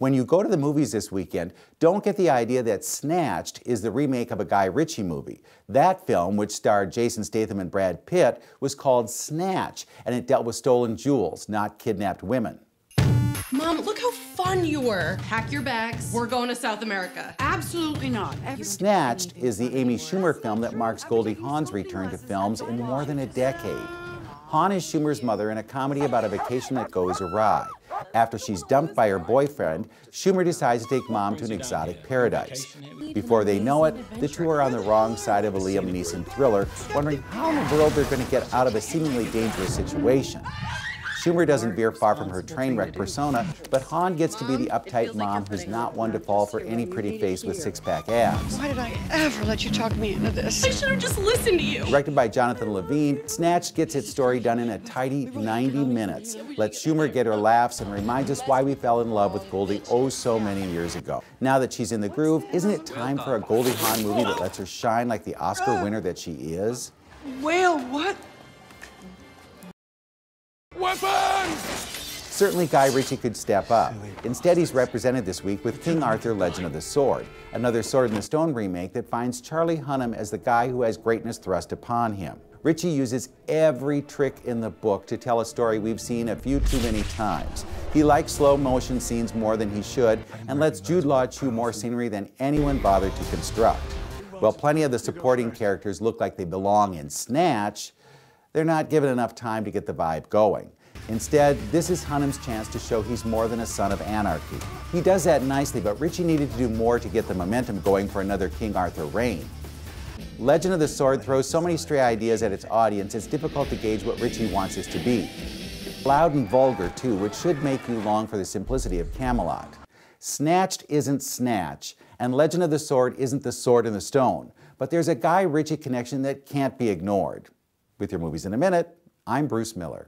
When you go to the movies this weekend, don't get the idea that Snatched is the remake of a Guy Ritchie movie. That film, which starred Jason Statham and Brad Pitt, was called Snatch, and it dealt with stolen jewels, not kidnapped women. Mom, look how fun you were. Pack your bags. We're going to South America. Absolutely not. Snatched is the Amy Schumer film that marks Goldie Hawn's return to films in more than a decade. Hawn is Schumer's mother in a comedy about a vacation that goes awry. After she's dumped by her boyfriend, Schumer decides to take Mom to an exotic paradise. Before they know it, the two are on the wrong side of a Liam Neeson thriller, wondering how in the world they're going to get out of a seemingly dangerous situation. Schumer doesn't veer far from her train wreck persona, but Hawn gets to be the uptight mom who's not one to fall for any pretty face with six-pack abs. Why did I ever let you talk me into this? I should have just listened to you. Directed by Jonathan Levine, Snatch gets its story done in a tidy 90 minutes. Lets Schumer get her laughs and reminds us why we fell in love with Goldie oh so many years ago. Now that she's in the groove, isn't it time for a Goldie Hawn movie that lets her shine like the Oscar winner that she is? Whale, what? Weapons! Certainly Guy Ritchie could step up. Instead, he's represented this week with King Arthur, Legend of the Sword, another Sword in the Stone remake that finds Charlie Hunnam as the guy who has greatness thrust upon him. Ritchie uses every trick in the book to tell a story we've seen a few too many times. He likes slow motion scenes more than he should and lets Jude Law chew more scenery than anyone bothered to construct. While plenty of the supporting characters look like they belong in Snatch, they're not given enough time to get the vibe going. Instead, this is Hunnam's chance to show he's more than a son of anarchy. He does that nicely, but Ritchie needed to do more to get the momentum going for another King Arthur reign. Legend of the Sword throws so many stray ideas at its audience, it's difficult to gauge what Ritchie wants us to be. Loud and vulgar, too, which should make you long for the simplicity of Camelot. Snatched isn't Snatch, and Legend of the Sword isn't the Sword in the Stone, but there's a Guy Ritchie connection that can't be ignored. With your movies in a minute, I'm Bruce Miller.